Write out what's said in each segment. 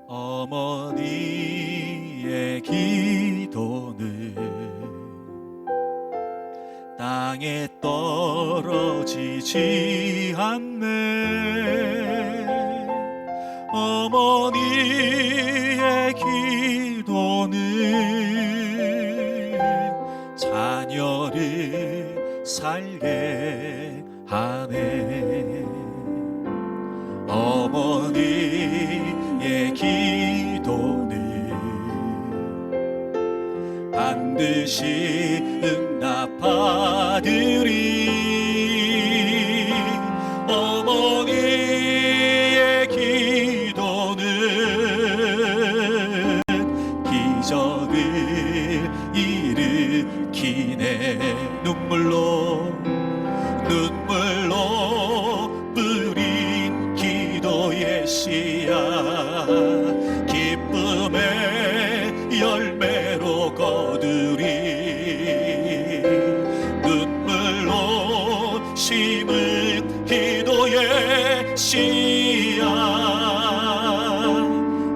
어머니의 기도는 땅에 떨어지지 않네. 어머니의 기도는 자녀를 살게 하네. 어머니의 기도는 반드시 응답하리니. 어머니의 기도는 기적을 일으키네. 눈물로 뿌린 기도의 씨앗 기쁨의 열매로 거두리. 눈물로 심은 기도의 씨앗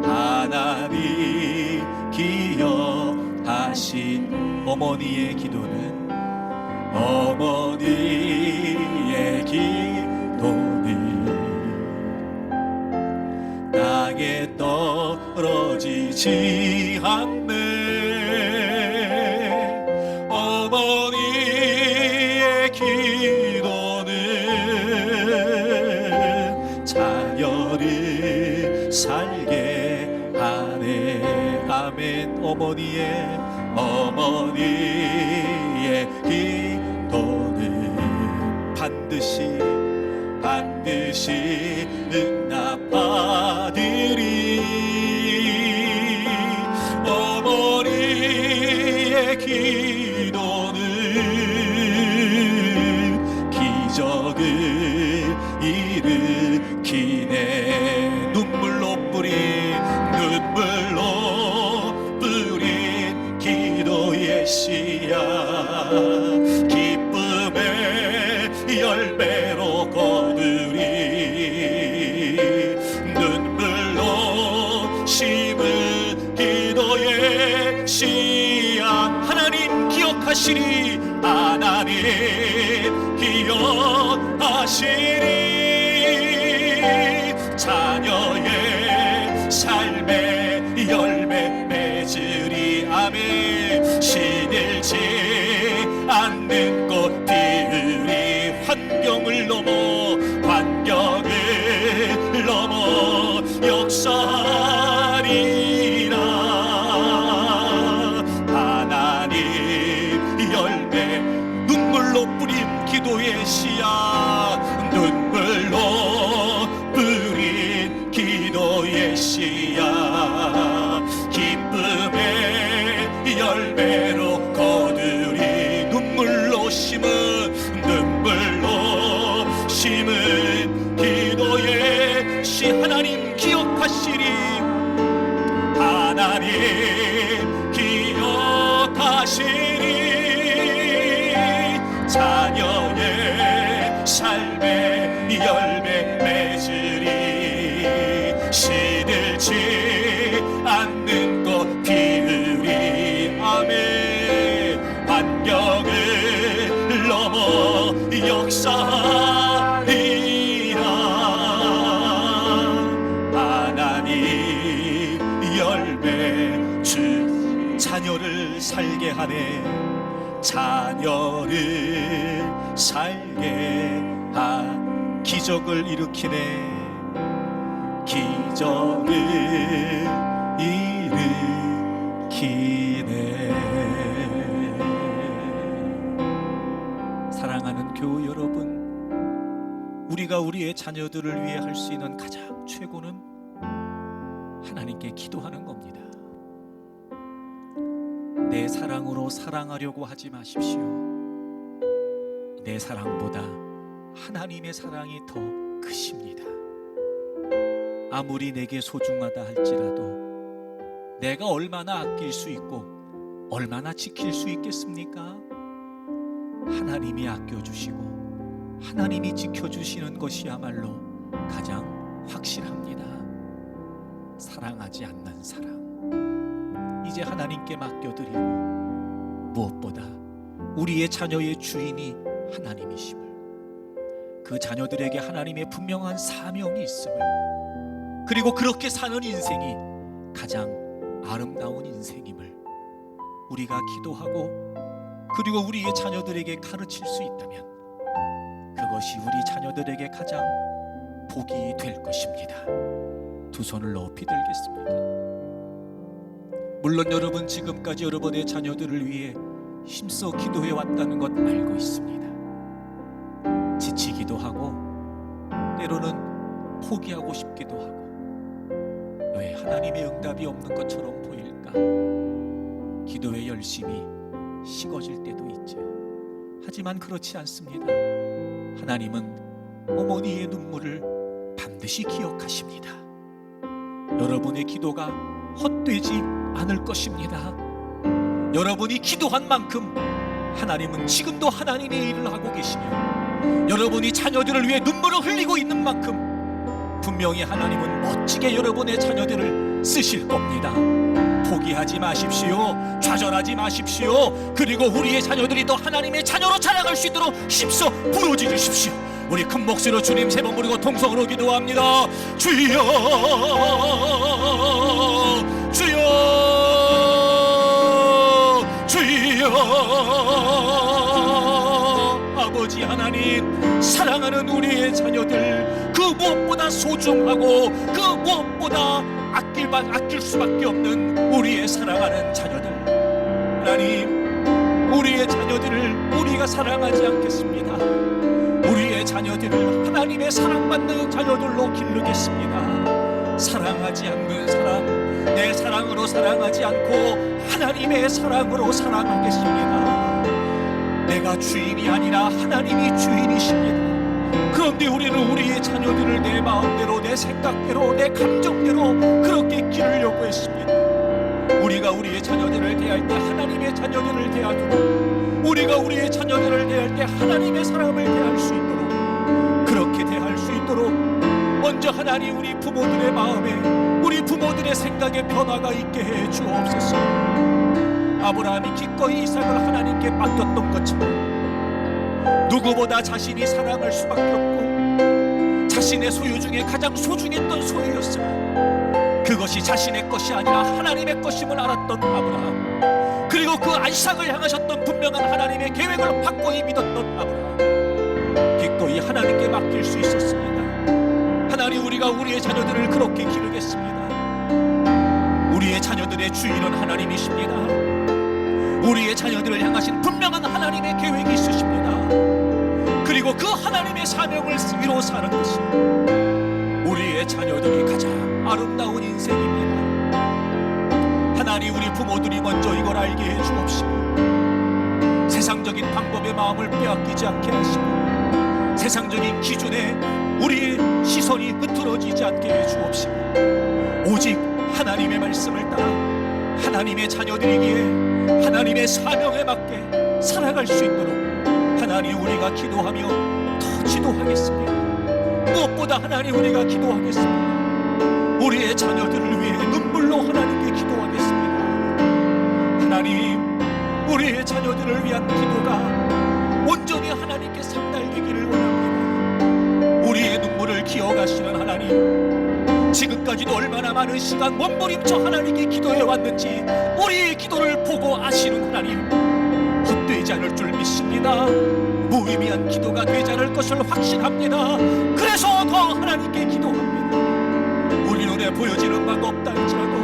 하나님 기억하신. 어머니의 기도는 어머니의 기도는 땅에 떨어지지 않네. 어머니의 기도는 자녀를 살게 하네. 아멘. 어머니의 기도는 반드시 응답하리니. 어머니의 기도는 기적을 일으키네. 눈물로 뿌린 기도의 씨앗 기쁨의 열매로 거두리. 눈물로 심은 기도의 씨앗 하나님 기억하시리. 하나님 기억하시리. 자녀의 삶의 열매 맺으리. 아멘. 시들지 않는 꽃 피으리. 환경을 넘어 역사하리라. 하나님 열매. 눈물로 뿌린 기도의 씨앗 눈물로 뿌린 기도의 씨앗 기쁨의 열매로 거두리. 눈물로 심은 기도의 씨 하나님 기억하시리. 하나님 기억하시리. 자녀의 삶의 열매 맺으리. 시들지 않는 꽃 피으리. 아멘. 환경을 넘어 역사하리라. 하나님 열매 주 자녀를 살게 하네. 자녀를 살게 기적을 일으키네. 기적을 일으키네. 사랑하는 교우 여러분, 우리가 우리의 자녀들을 위해 할 수 있는 가장 최고는 하나님께 기도하는 겁니다. 내 사랑으로 사랑하려고 하지 마십시오. 내 사랑보다 하나님의 사랑이 더 크십니다. 아무리 내게 소중하다 할지라도 내가 얼마나 아낄 수 있고 얼마나 지킬 수 있겠습니까? 하나님이 아껴주시고 하나님이 지켜주시는 것이야말로 가장 확실합니다. 사랑하지 않는 사랑, 이제 하나님께 맡겨드리고 무엇보다 우리의 자녀의 주인이 하나님이심을, 그 자녀들에게 하나님의 분명한 사명이 있음을, 그리고 그렇게 사는 인생이 가장 아름다운 인생임을 우리가 기도하고 그리고 우리의 자녀들에게 가르칠 수 있다면 그것이 우리 자녀들에게 가장 복이 될 것입니다. 두 손을 높이 들겠습니다. 물론 여러분 지금까지 여러분의 자녀들을 위해 힘써 기도해 왔다는 것 알고 있습니다. 지치기도 하고 때로는 포기하고 싶기도 하고 왜 하나님의 응답이 없는 것처럼 보일까? 기도의 열심이 식어질 때도 있죠. 하지만 그렇지 않습니다. 하나님은 어머니의 눈물을 반드시 기억하십니다. 여러분의 기도가 헛되지 않을 것입니다. 여러분이 기도한 만큼 하나님은 지금도 하나님의 일을 하고 계시며, 여러분이 자녀들을 위해 눈물을 흘리고 있는 만큼 분명히 하나님은 멋지게 여러분의 자녀들을 쓰실 겁니다. 포기하지 마십시오. 좌절하지 마십시오. 그리고 우리의 자녀들이 더 하나님의 자녀로 자라갈 수 있도록 힘써 부르짖으십시오. 우리 큰 목소리로 주님 세 번 부르고 통성으로 기도합니다. 주여, 주여, 주여. 아버지 하나님, 사랑하는 우리의 자녀들, 그 무엇보다 소중하고 그 무엇보다 아낄 수밖에 없는 우리의 사랑하는 자녀들, 하나님, 우리의 자녀들을 우리가 사랑하지 않겠습니다. 우리의 자녀들을 하나님의 사랑받는 자녀들로 기르겠습니다. 사랑하지 않는 사랑, 내 사랑으로 사랑하지 않고 하나님의 사랑으로 사랑하겠습니다. 내가 주인이 아니라 하나님이 주인이십니다. 그런데 우리는 우리의 자녀들을 내 마음대로, 내 생각대로, 내 감정대로 그렇게 기르려고 했습니다. 우리가 우리의 자녀들을 대할 때 하나님의 자녀들을 대하도록, 우리가 우리의 자녀들을 대할 때 하나님의 사람을 대할 수 있도록, 그렇게 대할 수 있도록 먼저 하나님 우리 부모들의 마음에, 우리 부모들의 생각에 변화가 있게 해 주옵소서. 아브라함이 기꺼이 이삭을 하나님께 맡겼던 것처럼 누구보다 자신이 사랑할 수밖에 없고 자신의 소유 중에 가장 소중했던 소유였으나 그것이 자신의 것이 아니라 하나님의 것임을 알았던 아브라함, 그리고 그 이삭을 향하셨던 분명한 하나님의 계획을 확고히 믿었던 아브라함, 기꺼이 하나님께 맡길 수 있었습니다. 하나님, 우리가 우리의 자녀들을 그렇게 기르겠습니다. 우리의 자녀들의 주인은 하나님이십니다. 우리의 자녀들을 향하신 분명한 하나님의 계획이 있으십니다. 그리고 그 하나님의 사명을 이루어 사는 것이 우리의 자녀들이 가장 아름다운 인생입니다. 하나님, 우리 부모들이 먼저 이걸 알게 해 주옵시고, 세상적인 방법의 마음을 빼앗기지 않게 하시고, 세상적인 기준에 우리의 시선이 흐트러지지 않게 해 주옵시고, 오직 하나님의 말씀을 따라 하나님의 자녀들이기에 하나님의 사명에 맞게 살아갈 수 있도록 하나님, 우리가 기도하며 더 기도하겠습니다. 무엇보다 하나님, 우리가 기도하겠습니다. 우리의 자녀들을 위해 눈물로 하나님께 기도하겠습니다. 하나님, 우리의 자녀들을 위한 기도가 온전히 하나님께 상달되기를 원합니다. 우리의 눈물을 기억하시는 하나님, 지금까지도 얼마나 많은 시간 몸부림쳐 하나님께 기도해 왔는지 우리의 기도를 보고 아시는 하나님, 헛되지 않을 줄 믿습니다. 무의미한 기도가 되지 않을 것을 확신합니다. 그래서 더 하나님께 기도합니다. 우리 눈에 보여지는 바가 없다 할지라도,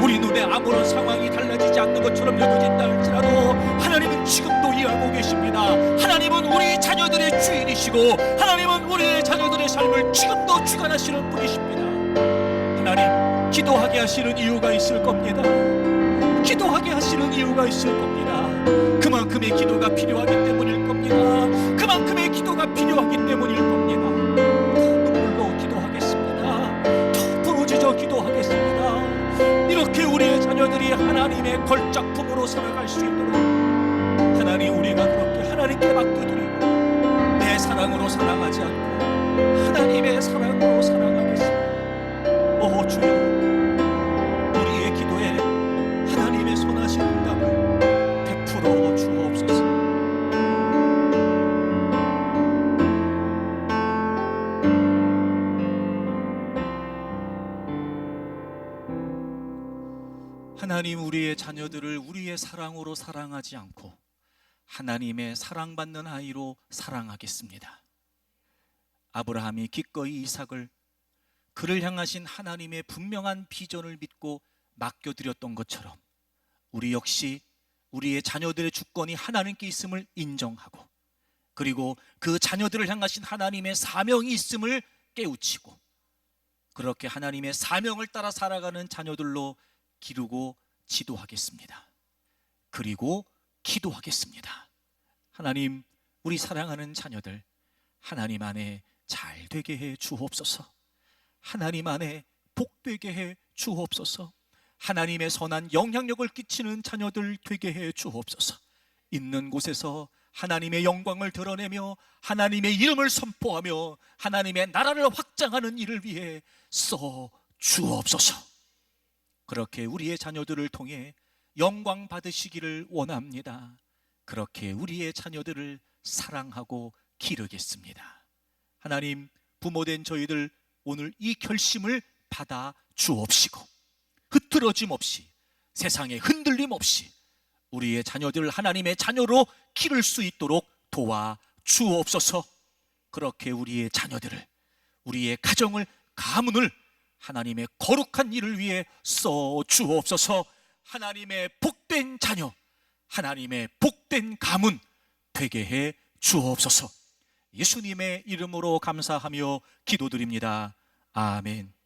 우리 눈에 아무런 상황이 달라지지 않는 것처럼 여겨진다 할지라도 하나님은 지금도 일하고 계십니다. 하나님은 우리 자녀들의 주인이시고 하나님은 우리의 자녀들의 삶을 지금도 주관하시는 분이십니다. 하나님, 기도하게 하시는 이유가 있을 겁니다. 기도하게 하시는 이유가 있을 겁니다. 그만큼의 기도가 필요하기 때문일 겁니다. 그만큼의 기도가 필요하기 때문일 겁니다. 더 눈물로 기도하겠습니다. 더 부르짖어 기도하겠습니다. 이렇게 우리의 자녀들이 하나님의 걸작품으로 살아갈 수 있도록 하나님, 우리가 그렇게 하나님께 맡겨드리고 내 사랑으로 사랑하지 않고 하나님의 사랑으로 사랑하겠습니다. 오 주여, 하나님, 우리의 자녀들을 우리의 사랑으로 사랑하지 않고 하나님의 사랑받는 아이로 사랑하겠습니다. 아브라함이 기꺼이 이삭을 그를 향하신 하나님의 분명한 비전을 믿고 맡겨드렸던 것처럼 우리 역시 우리의 자녀들의 주권이 하나님께 있음을 인정하고, 그리고 그 자녀들을 향하신 하나님의 사명이 있음을 깨우치고, 그렇게 하나님의 사명을 따라 살아가는 자녀들로 기르고 지도하겠습니다. 그리고 기도하겠습니다. 하나님, 우리 사랑하는 자녀들 하나님 안에 잘 되게 해 주옵소서. 하나님 안에 복되게 해 주옵소서. 하나님의 선한 영향력을 끼치는 자녀들 되게 해 주옵소서. 있는 곳에서 하나님의 영광을 드러내며 하나님의 이름을 선포하며 하나님의 나라를 확장하는 일을 위해 써 주옵소서. 그렇게 우리의 자녀들을 통해 영광 받으시기를 원합니다. 그렇게 우리의 자녀들을 사랑하고 기르겠습니다. 하나님, 부모된 저희들 오늘 이 결심을 받아 주옵시고, 흐트러짐 없이, 세상에 흔들림 없이 우리의 자녀들을 하나님의 자녀로 기를 수 있도록 도와 주옵소서. 그렇게 우리의 자녀들을, 우리의 가정을, 가문을 하나님의 거룩한 일을 위해 써 주옵소서. 하나님의 복된 자녀, 하나님의 복된 가문 되게 해 주옵소서. 예수님의 이름으로 감사하며 기도드립니다. 아멘.